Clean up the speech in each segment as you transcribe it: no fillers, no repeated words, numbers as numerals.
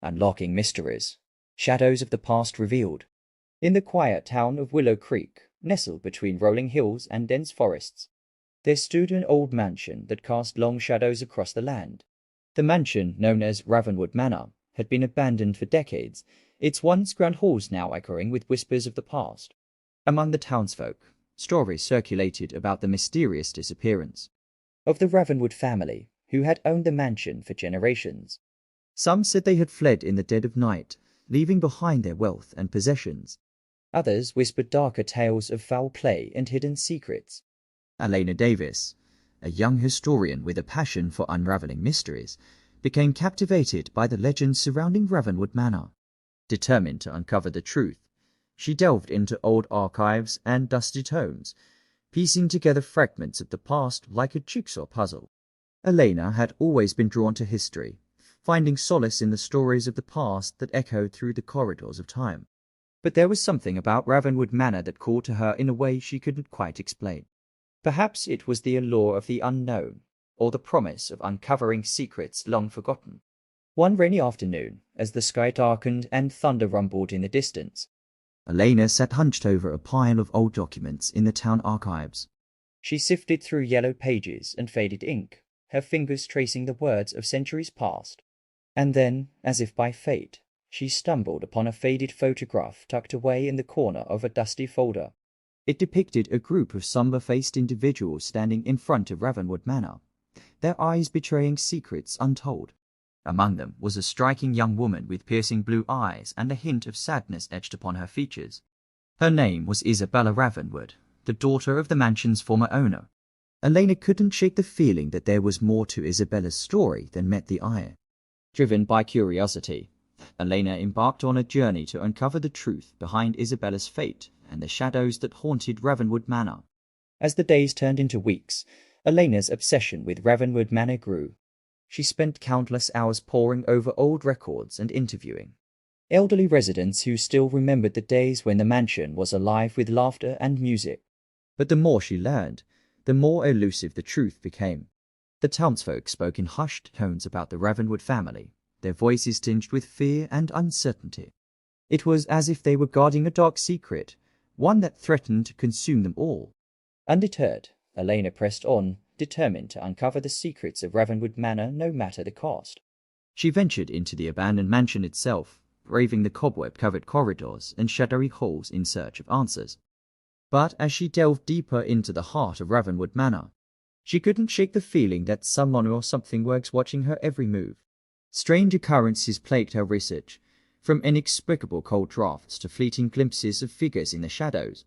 Unlocking mysteries. Shadows of the past revealed. In the quiet town of Willow Creek, nestled between rolling hills and dense forests, there stood an old mansion that cast long shadows across the land. The mansion, known as Ravenwood Manor, had been abandoned for decades, its once grand halls now echoing with whispers of the past. Among the townsfolk, stories circulated about the mysterious disappearance of the Ravenwood family, who had owned the mansion for generations. Some said they had fled in the dead of night, leaving behind their wealth and possessions. Others whispered darker tales of foul play and hidden secrets. Elena Davis, a young historian with a passion for unraveling mysteries, became captivated by the legends surrounding Ravenwood Manor. Determined to uncover the truth, she delved into old archives and dusty tomes, piecing together fragments of the past like a jigsaw puzzle. Elena had always been drawn to history, finding solace in the stories of the past that echoed through the corridors of time. But there was something about Ravenwood Manor that called to her in a way she couldn't quite explain. Perhaps it was the allure of the unknown, or the promise of uncovering secrets long forgotten. One rainy afternoon, as the sky darkened and thunder rumbled in the distance, Elena sat hunched over a pile of old documents in the town archives. She sifted through yellow pages and faded ink, her fingers tracing the words of centuries past. And then, as if by fate, she stumbled upon a faded photograph tucked away in the corner of a dusty folder. It depicted a group of somber-faced individuals standing in front of Ravenwood Manor, their eyes betraying secrets untold. Among them was a striking young woman with piercing blue eyes and a hint of sadness etched upon her features. Her name was Isabella Ravenwood, the daughter of the mansion's former owner. Elena couldn't shake the feeling that there was more to Isabella's story than met the eye. Driven by curiosity, Elena embarked on a journey to uncover the truth behind Isabella's fate and the shadows that haunted Ravenwood Manor. As the days turned into weeks, Elena's obsession with Ravenwood Manor grew. She spent countless hours poring over old records and interviewing elderly residents who still remembered the days when the mansion was alive with laughter and music. But the more she learned, the more elusive the truth became. The townsfolk spoke in hushed tones about the Ravenwood family, their voices tinged with fear and uncertainty. It was as if they were guarding a dark secret, one that threatened to consume them all. Undeterred, Elena pressed on, determined to uncover the secrets of Ravenwood Manor no matter the cost. She ventured into the abandoned mansion itself, braving the cobweb-covered corridors and shadowy halls in search of answers. But as she delved deeper into the heart of Ravenwood Manor, she couldn't shake the feeling that someone or something was watching her every move. Strange occurrences plagued her research, from inexplicable cold drafts to fleeting glimpses of figures in the shadows.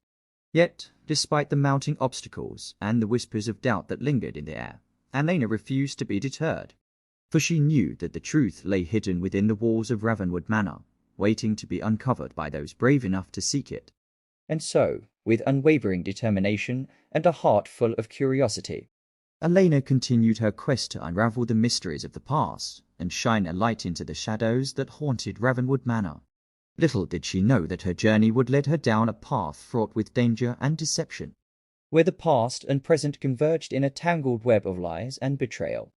Yet, despite the mounting obstacles and the whispers of doubt that lingered in the air, Elena refused to be deterred. For she knew that the truth lay hidden within the walls of Ravenwood Manor, waiting to be uncovered by those brave enough to seek it. And so, with unwavering determination and a heart full of curiosity, Elena continued her quest to unravel the mysteries of the past and shine a light into the shadows that haunted Ravenwood Manor. Little did she know that her journey would lead her down a path fraught with danger and deception, where the past and present converged in a tangled web of lies and betrayal.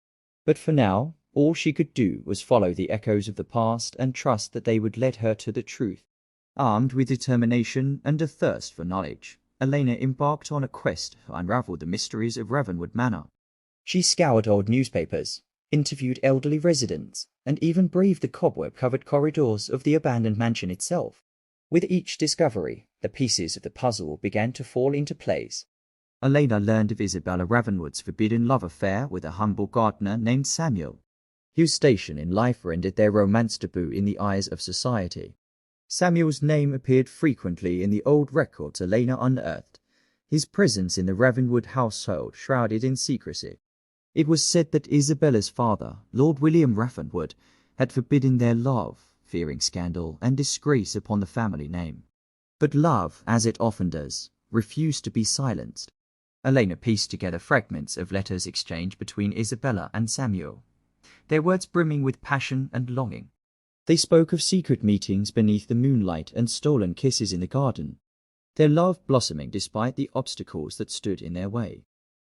But for now, all she could do was follow the echoes of the past and trust that they would lead her to the truth. Armed with determination and a thirst for knowledge, Elena embarked on a quest to unravel the mysteries of Ravenwood Manor. She scoured old newspapers, interviewed elderly residents, and even braved the cobweb-covered corridors of the abandoned mansion itself. With each discovery, the pieces of the puzzle began to fall into place. Elena learned of Isabella Ravenwood's forbidden love affair with a humble gardener named Samuel, whose station in life rendered their romance taboo in the eyes of society. Samuel's name appeared frequently in the old records Elena unearthed, his presence in the Ravenwood household shrouded in secrecy. It was said that Isabella's father, Lord William Ravenwood, had forbidden their love, fearing scandal and disgrace upon the family name. But love, as it often does, refused to be silenced. Elena pieced together fragments of letters exchanged between Isabella and Samuel, their words brimming with passion and longing. They spoke of secret meetings beneath the moonlight and stolen kisses in the garden, their love blossoming despite the obstacles that stood in their way.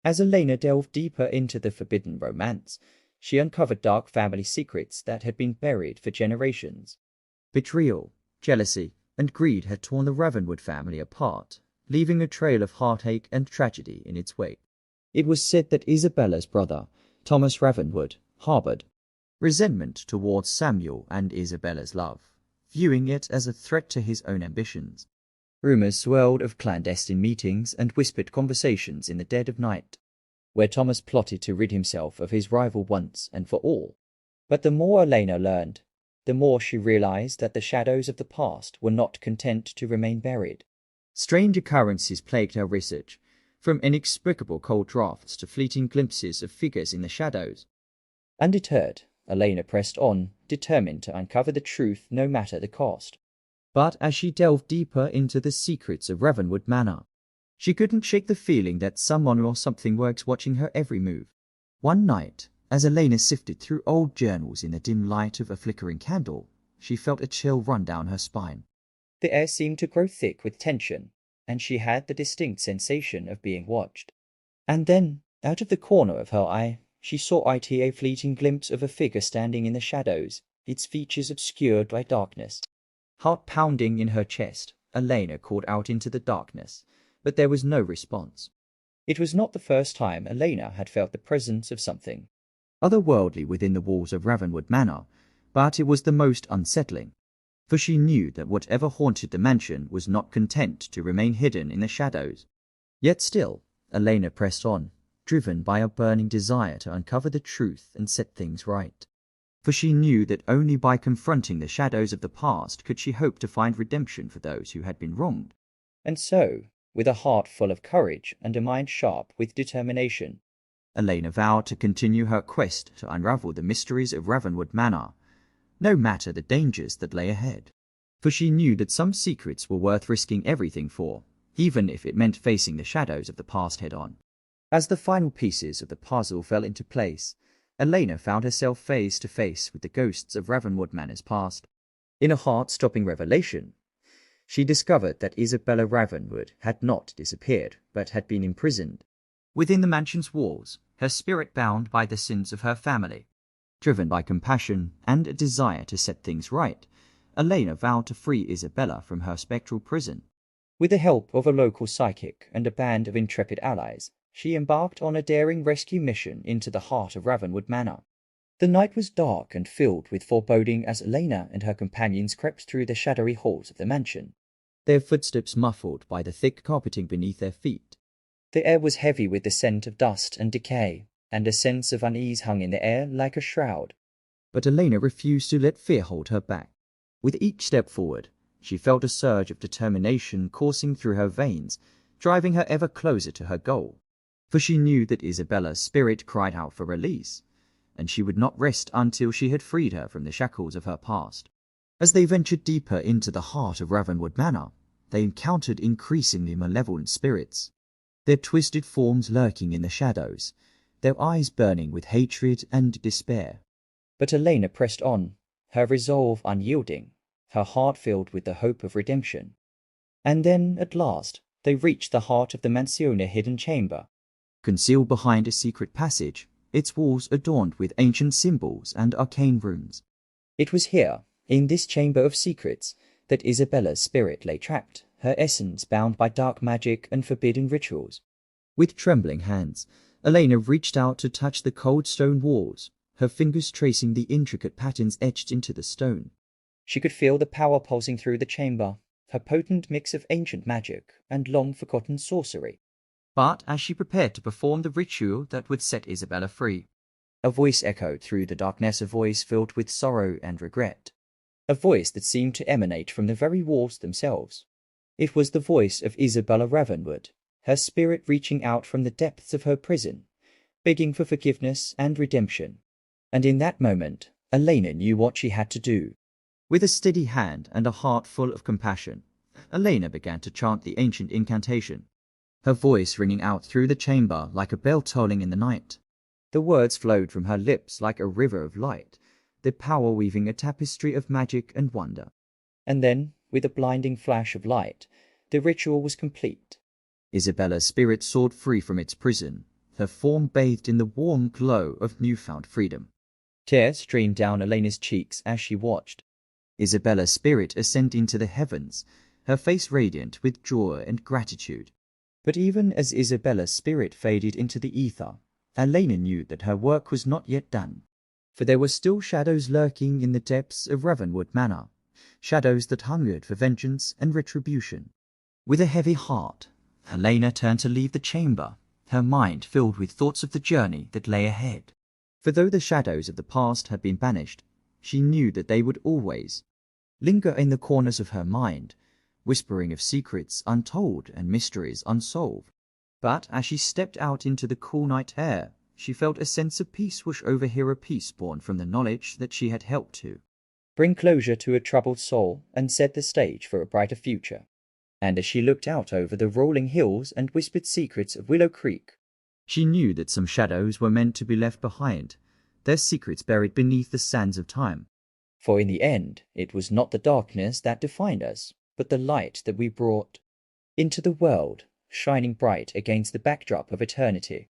As Elena delved deeper into the forbidden romance, she uncovered dark family secrets that had been buried for generations. Betrayal, jealousy, and greed had torn the Ravenwood family apart, leaving a trail of heartache and tragedy in its wake. It was said that Isabella's brother, Thomas Ravenwood, harbored resentment towards Samuel and Isabella's love, viewing it as a threat to his own ambitions. Rumors swirled of clandestine meetings and whispered conversations in the dead of night, where Thomas plotted to rid himself of his rival once and for all. But the more Elena learned, the more she realized that the shadows of the past were not content to remain buried. Strange occurrences plagued her research, from inexplicable cold drafts to fleeting glimpses of figures in the shadows. Undeterred, Elena pressed on, determined to uncover the truth no matter the cost. But as she delved deeper into the secrets of Ravenwood Manor, she couldn't shake the feeling that someone or something was watching her every move. One night, as Elena sifted through old journals in the dim light of a flickering candle, she felt a chill run down her spine. The air seemed to grow thick with tension, and she had the distinct sensation of being watched. And then, out of the corner of her eye, she saw a fleeting glimpse of a figure standing in the shadows, its features obscured by darkness. Heart pounding in her chest, Elena called out into the darkness, but there was no response. It was not the first time Elena had felt the presence of something otherworldly within the walls of Ravenwood Manor, but it was the most unsettling, for she knew that whatever haunted the mansion was not content to remain hidden in the shadows. Yet still, Elena pressed on, driven by a burning desire to uncover the truth and set things right. For she knew that only by confronting the shadows of the past could she hope to find redemption for those who had been wronged. And so, with a heart full of courage and a mind sharp with determination, Elena vowed to continue her quest to unravel the mysteries of Ravenwood Manor, no matter the dangers that lay ahead. For she knew that some secrets were worth risking everything for, even if it meant facing the shadows of the past head-on. As the final pieces of the puzzle fell into place, Elena found herself face to face with the ghosts of Ravenwood Manor's past. In a heart-stopping revelation, she discovered that Isabella Ravenwood had not disappeared, but had been imprisoned within the mansion's walls, her spirit bound by the sins of her family. Driven by compassion and a desire to set things right, Elena vowed to free Isabella from her spectral prison. With the help of a local psychic and a band of intrepid allies, she embarked on a daring rescue mission into the heart of Ravenwood Manor. The night was dark and filled with foreboding as Elena and her companions crept through the shadowy halls of the mansion, their footsteps muffled by the thick carpeting beneath their feet. The air was heavy with the scent of dust and decay, and a sense of unease hung in the air like a shroud. But Elena refused to let fear hold her back. With each step forward, she felt a surge of determination coursing through her veins, driving her ever closer to her goal. For she knew that Isabella's spirit cried out for release, and she would not rest until she had freed her from the shackles of her past. As they ventured deeper into the heart of Ravenwood Manor, they encountered increasingly malevolent spirits, their twisted forms lurking in the shadows, their eyes burning with hatred and despair. But Elena pressed on, her resolve unyielding, her heart filled with the hope of redemption. And then, at last, they reached the heart of the Mansione hidden chamber. Concealed behind a secret passage, its walls adorned with ancient symbols and arcane runes. It was here, in this chamber of secrets, that Isabella's spirit lay trapped, her essence bound by dark magic and forbidden rituals. With trembling hands, Elena reached out to touch the cold stone walls, her fingers tracing the intricate patterns etched into the stone. She could feel the power pulsing through the chamber, her potent mix of ancient magic and long-forgotten sorcery. But as she prepared to perform the ritual that would set Isabella free, a voice echoed through the darkness, a voice filled with sorrow and regret. A voice that seemed to emanate from the very walls themselves. It was the voice of Isabella Ravenwood, her spirit reaching out from the depths of her prison, begging for forgiveness and redemption. And in that moment, Elena knew what she had to do. With a steady hand and a heart full of compassion, Elena began to chant the ancient incantation, her voice ringing out through the chamber like a bell tolling in the night. The words flowed from her lips like a river of light, their power weaving a tapestry of magic and wonder. And then, with a blinding flash of light, the ritual was complete. Isabella's spirit soared free from its prison, her form bathed in the warm glow of newfound freedom. Tears streamed down Elena's cheeks as she watched Isabella's spirit ascend into the heavens, her face radiant with joy and gratitude. But even as Isabella's spirit faded into the ether, Elena knew that her work was not yet done, for there were still shadows lurking in the depths of Ravenwood Manor, shadows that hungered for vengeance and retribution. With a heavy heart, Elena turned to leave the chamber, her mind filled with thoughts of the journey that lay ahead. For though the shadows of the past had been banished, she knew that they would always linger in the corners of her mind, whispering of secrets untold and mysteries unsolved. But as she stepped out into the cool night air, she felt a sense of peace wash over her, a peace born from the knowledge that she had helped to bring closure to a troubled soul and set the stage for a brighter future. And as she looked out over the rolling hills and whispered secrets of Willow Creek, she knew that some shadows were meant to be left behind, their secrets buried beneath the sands of time. For in the end, it was not the darkness that defined us, but the light that we brought into the world, shining bright against the backdrop of eternity.